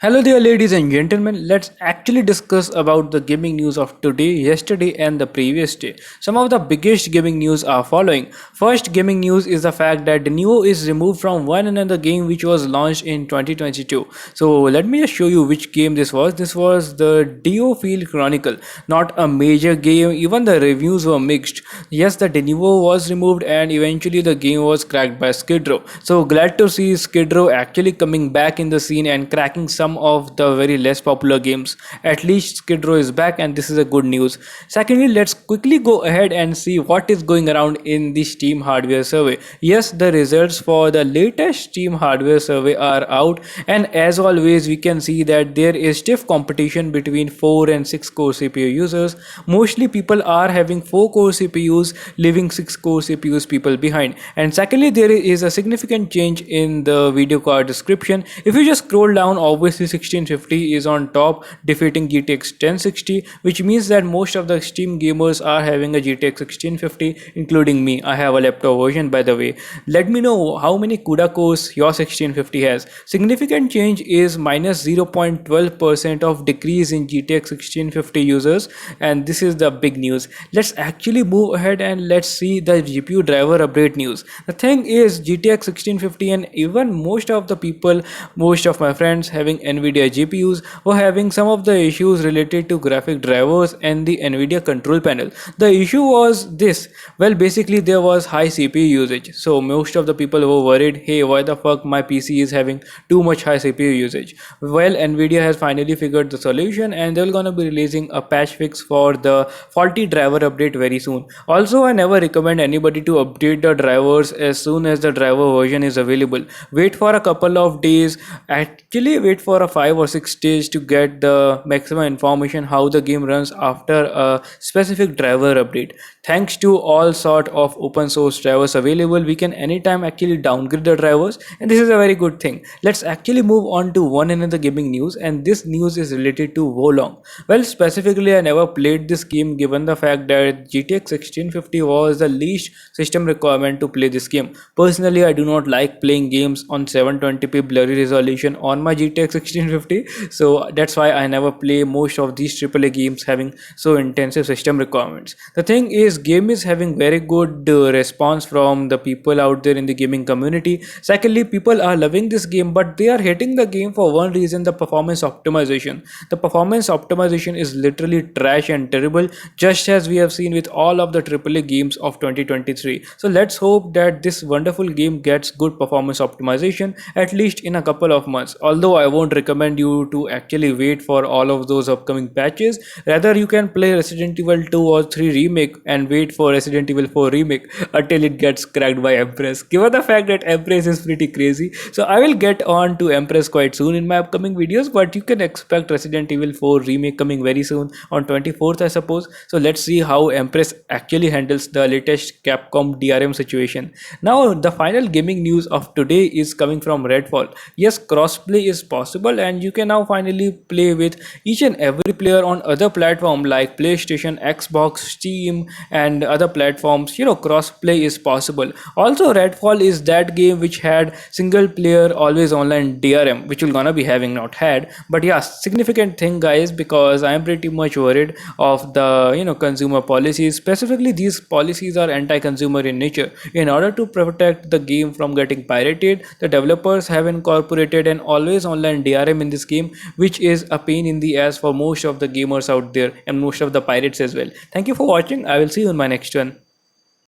Hello there ladies and gentlemen, let's actually discuss about the gaming news of today, yesterday and the previous day. Some of the biggest gaming news are following. First gaming news is the fact that Denuvo is removed from one another game which was launched in 2022. So let me just show you which game this was. This was the Dio Field Chronicle, not a major game, even the reviews were mixed. Yes, the Denuvo was removed and eventually the game was cracked by SKIDROW. So glad to see SKIDROW actually coming back in the scene and cracking some of the very less popular games. At least Skid Row is back and this is a good news. Secondly, let's quickly go ahead and see what is going around in the Steam hardware survey. Yes, the results for the latest Steam hardware survey are out, and as always we can see that there is stiff competition between 4 and 6 core CPU users. Mostly people are having 4 core CPUs, leaving 6 core CPUs people behind. And secondly, there is a significant change in the video card description. If you just scroll down, obviously 1650 is on top, defeating GTX 1060, which means that most of the Steam gamers are having a GTX 1650, including me. I have a laptop version, by the way. Let me know how many CUDA cores your 1650 has. Significant change is minus 0.12% of decrease in GTX 1650 users, and this is the big news. Let's actually move ahead and let's see the GPU driver update news. The thing is, GTX 1650 and even most of the people, most of my friends having Nvidia GPUs were having some of the issues related to graphic drivers and the Nvidia control panel. The issue was this: well, basically there was high CPU usage, so most of the people were worried, hey, why the fuck my PC is having too much high CPU usage. Well, Nvidia has finally figured the solution and they're gonna be releasing a patch fix for the faulty driver update very soon. Also, I never recommend anybody to update the drivers as soon as the driver version is available. Wait for a couple of days, actually wait for a 5 or 6 days to get the maximum information how the game runs after a specific driver update. Thanks to all sort of open source drivers available, we can anytime actually downgrade the drivers, and this is a very good thing. Let's actually move on to one another gaming news, and this news is related to Wolong. Well, specifically I never played this game given the fact that GTX 1650 was the least system requirement to play this game. Personally, I do not like playing games on 720p blurry resolution on my GTX 1650, so that's why I never play most of these AAA games having so intensive system requirements. The thing is, game is having very good response from the people out there in the gaming community. Secondly, people are loving this game, but they are hating the game for one reason: the performance optimization. The performance optimization is literally trash and terrible, just as we have seen with all of the AAA games of 2023. So let's hope that this wonderful game gets good performance optimization at least in a couple of months. Although I won't recommend you to actually wait for all of those upcoming patches. Rather, you can play Resident Evil 2 or 3 Remake and wait for Resident Evil 4 Remake until it gets cracked by Empress. Given the fact that Empress is pretty crazy, so I will get on to Empress quite soon in my upcoming videos, but you can expect Resident Evil 4 Remake coming very soon on 24th, I suppose. So let's see how Empress actually handles the latest Capcom DRM situation. Now, the final gaming news of today is coming from Redfall. Yes, crossplay is possible and you can now finally play with each and every player on other platforms like PlayStation, Xbox, Steam and other platforms. Crossplay is possible. Also, Redfall is that game which had single player always online DRM, which we're gonna be having, not had, but yeah, significant thing guys, because I am pretty much worried of the consumer policies. Specifically, these policies are anti-consumer in nature. In order to protect the game from getting pirated, the developers have incorporated an always online DRM in this game, which is a pain in the ass for most of the gamers out there and most of the pirates as well. Thank you for watching. I will see you in my next one.